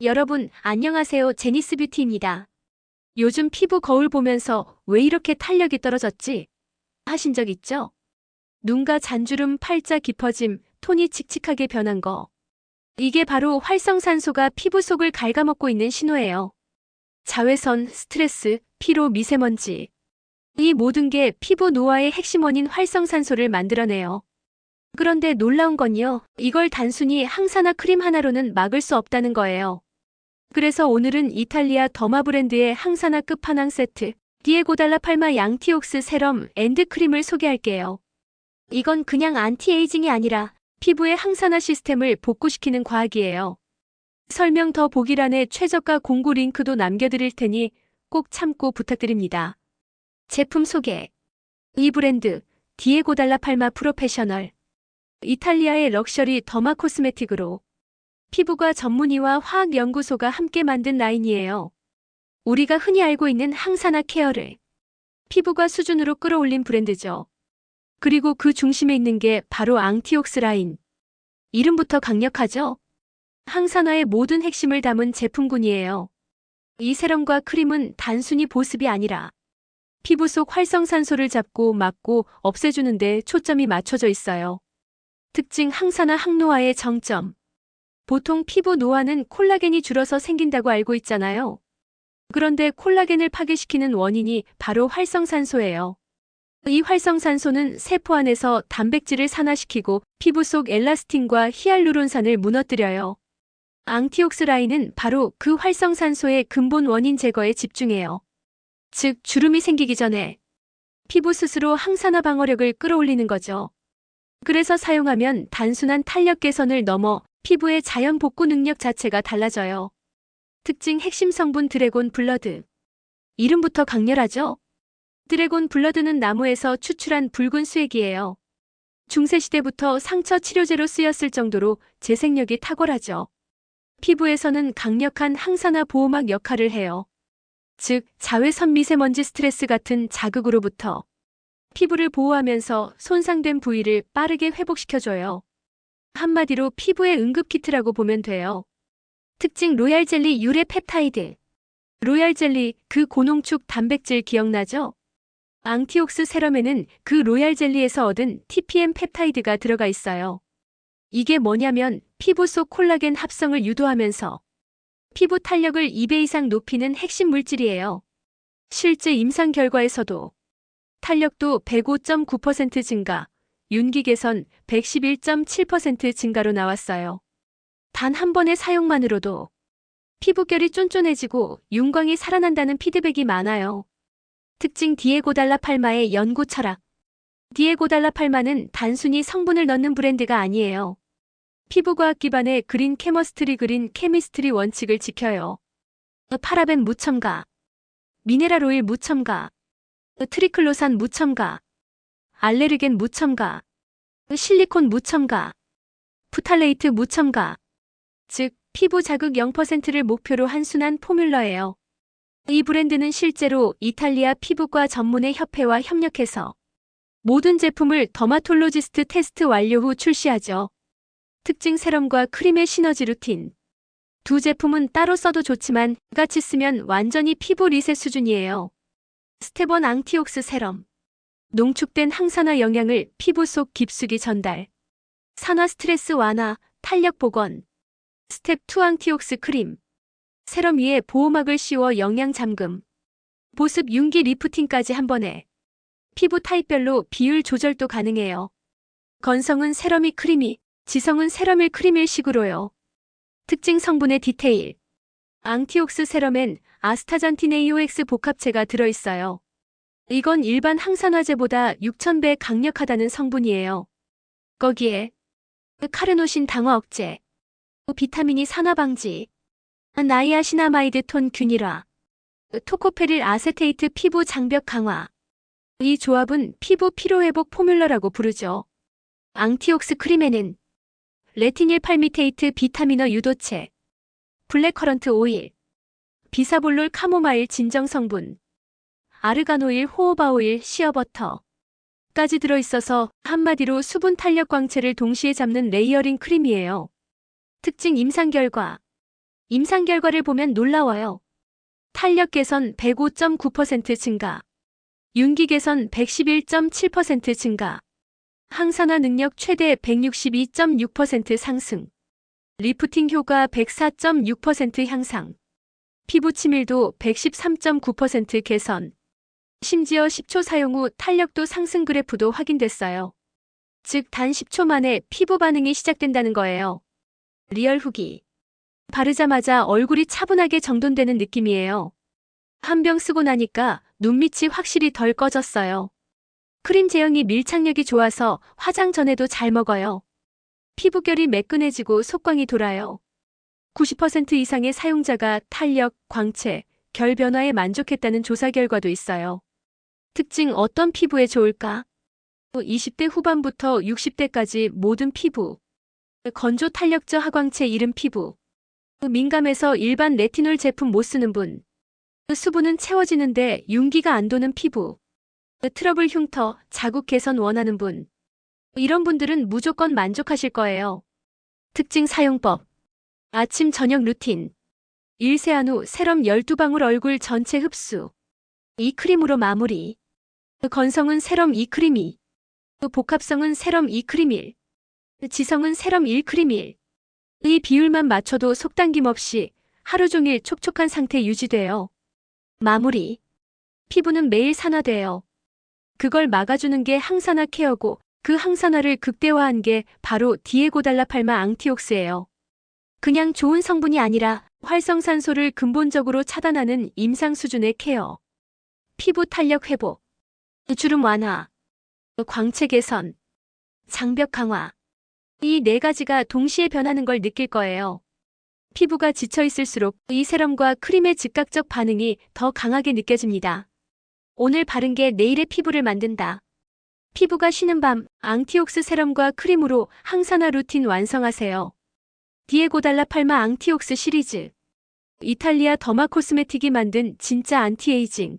여러분, 안녕하세요. 제니스 뷰티입니다. 요즘 피부 거울 보면서 왜 이렇게 탄력이 떨어졌지? 하신 적 있죠? 눈가 잔주름, 팔자 깊어짐, 톤이 칙칙하게 변한 거. 이게 바로 활성산소가 피부 속을 갉아먹고 있는 신호예요. 자외선, 스트레스, 피로, 미세먼지. 이 모든 게 피부 노화의 핵심 원인 활성산소를 만들어내요. 그런데 놀라운 건요, 이걸 단순히 항산화 크림 하나로는 막을 수 없다는 거예요. 그래서 오늘은 이탈리아 더마 브랜드의 항산화 끝판왕 세트, 디에고 달라 팔마 양티옥스 세럼 앤드 크림을 소개할게요. 이건 그냥 안티에이징이 아니라 피부의 항산화 시스템을 복구시키는 과학이에요. 설명 더보기란에 최저가 공고 링크도 남겨드릴 테니 꼭 참고 부탁드립니다. 제품 소개. 이 브랜드, 디에고 달라 팔마 프로페셔널. 이탈리아의 럭셔리 더마 코스메틱으로 피부과 전문의와 화학연구소가 함께 만든 라인이에요. 우리가 흔히 알고 있는 항산화 케어를 피부과 수준으로 끌어올린 브랜드죠. 그리고 그 중심에 있는 게 바로 앙티옥스 라인. 이름부터 강력하죠? 항산화의 모든 핵심을 담은 제품군이에요. 이 세럼과 크림은 단순히 보습이 아니라 피부 속 활성산소를 잡고 막고 없애주는 데 초점이 맞춰져 있어요. 특징 항산화 항노화의 정점. 보통 피부 노화는 콜라겐이 줄어서 생긴다고 알고 있잖아요. 그런데 콜라겐을 파괴시키는 원인이 바로 활성산소예요. 이 활성산소는 세포 안에서 단백질을 산화시키고 피부 속 엘라스틴과 히알루론산을 무너뜨려요. 앙티옥스 라인은 바로 그 활성산소의 근본 원인 제거에 집중해요. 즉, 주름이 생기기 전에 피부 스스로 항산화 방어력을 끌어올리는 거죠. 그래서 사용하면 단순한 탄력 개선을 넘어 피부의 자연 복구 능력 자체가 달라져요. 특징 핵심 성분 드래곤 블러드. 이름부터 강렬하죠? 드래곤 블러드는 나무에서 추출한 붉은 수액이에요. 중세시대부터 상처 치료제로 쓰였을 정도로 재생력이 탁월하죠. 피부에서는 강력한 항산화 보호막 역할을 해요. 즉, 자외선 미세먼지 스트레스 같은 자극으로부터 피부를 보호하면서 손상된 부위를 빠르게 회복시켜줘요. 한마디로 피부의 응급키트라고 보면 돼요. 특징 로얄 젤리 유래 펩타이드. 로얄 젤리, 그 고농축 단백질 기억나죠? 앙티옥스 세럼에는 그 로얄 젤리에서 얻은 TPM 펩타이드가 들어가 있어요. 이게 뭐냐면 피부 속 콜라겐 합성을 유도하면서 피부 탄력을 2배 이상 높이는 핵심 물질이에요. 실제 임상 결과에서도 탄력도 105.9% 증가, 윤기 개선 111.7% 증가로 나왔어요. 단 한 번의 사용만으로도 피부결이 쫀쫀해지고 윤광이 살아난다는 피드백이 많아요. 특징 디에고 달라 팔마의 연구 철학. 디에고 달라 팔마는 단순히 성분을 넣는 브랜드가 아니에요. 피부과학 기반의 그린 케미스트리 원칙을 지켜요. 파라벤 무첨가, 미네랄 오일 무첨가, 트리클로산 무첨가, 알레르겐 무첨가, 실리콘 무첨가, 프탈레이트 무첨가. 즉, 피부 자극 0%를 목표로 한 순한 포뮬러예요. 이 브랜드는 실제로 이탈리아 피부과 전문의 협회와 협력해서 모든 제품을 더마톨로지스트 테스트 완료 후 출시하죠. 특징 세럼과 크림의 시너지 루틴. 두 제품은 따로 써도 좋지만 같이 쓰면 완전히 피부 리셋 수준이에요. 스텝 1 앙티옥스 세럼. 농축된 항산화 영양을 피부 속 깊숙이 전달. 산화 스트레스 완화, 탄력 복원. 스텝 2 앙티옥스 크림. 세럼 위에 보호막을 씌워 영양 잠금. 보습 윤기 리프팅까지 한 번에. 피부 타입별로 비율 조절도 가능해요. 건성은 세럼이 크림이, 지성은 세럼일 크림일 식으로요. 특징 성분의 디테일. 앙티옥스 세럼엔 아스타잔틴 AOX 복합체가 들어있어요. 이건 일반 항산화제보다 6,000배 강력하다는 성분이에요. 거기에 카르노신 당화 억제, 비타민이 산화 방지, 나이아시나마이드 톤 균일화, 토코페릴 아세테이트 피부 장벽 강화. 이 조합은 피부 피로회복 포뮬러라고 부르죠. 앙티옥스 크림에는 레티닐 팔미테이트 비타민어 유도체, 블랙커런트 오일, 비사볼롤 카모마일 진정 성분, 아르간 오일, 호호바 오일, 시어버터까지 들어있어서 한마디로 수분 탄력 광채를 동시에 잡는 레이어링 크림이에요. 특징 임상 결과. 임상 결과를 보면 놀라워요. 탄력 개선 105.9% 증가, 윤기 개선 111.7% 증가, 항산화 능력 최대 162.6% 상승, 리프팅 효과 104.6% 향상, 피부 치밀도 113.9% 개선, 심지어 10초 사용 후 탄력도 상승 그래프도 확인됐어요. 즉, 단 10초 만에 피부 반응이 시작된다는 거예요. 리얼 후기. 바르자마자 얼굴이 차분하게 정돈되는 느낌이에요. 한 병 쓰고 나니까 눈밑이 확실히 덜 꺼졌어요. 크림 제형이 밀착력이 좋아서 화장 전에도 잘 먹어요. 피부결이 매끈해지고 속광이 돌아요. 90% 이상의 사용자가 탄력, 광채, 결 변화에 만족했다는 조사 결과도 있어요. 특징 어떤 피부에 좋을까? 20대 후반부터 60대까지 모든 피부. 건조 탄력저 하광채 이른 피부. 민감해서 일반 레티놀 제품 못 쓰는 분. 수분은 채워지는데 윤기가 안 도는 피부. 트러블 흉터, 자국 개선 원하는 분. 이런 분들은 무조건 만족하실 거예요. 특징 사용법. 아침 저녁 루틴. 일세안 후 세럼 12방울 얼굴 전체 흡수. 이 크림으로 마무리. 건성은 세럼 2크림 2. 복합성은 세럼 2크림 1. 지성은 세럼 1크림 1. 이 비율만 맞춰도 속당김 없이 하루 종일 촉촉한 상태 유지돼요. 마무리. 피부는 매일 산화돼요. 그걸 막아주는 게 항산화 케어고 그 항산화를 극대화한 게 바로 디에고달라팔마 앙티옥스예요. 그냥 좋은 성분이 아니라 활성산소를 근본적으로 차단하는 임상 수준의 케어. 피부 탄력 회복, 주름 완화, 광채 개선, 장벽 강화. 이 네 가지가 동시에 변하는 걸 느낄 거예요. 피부가 지쳐 있을수록 이 세럼과 크림의 즉각적 반응이 더 강하게 느껴집니다. 오늘 바른 게 내일의 피부를 만든다. 피부가 쉬는 밤, 앙티옥스 세럼과 크림으로 항산화 루틴 완성하세요. 디에고달라팔마 앙티옥스 시리즈. 이탈리아 더마 코스메틱이 만든 진짜 안티에이징.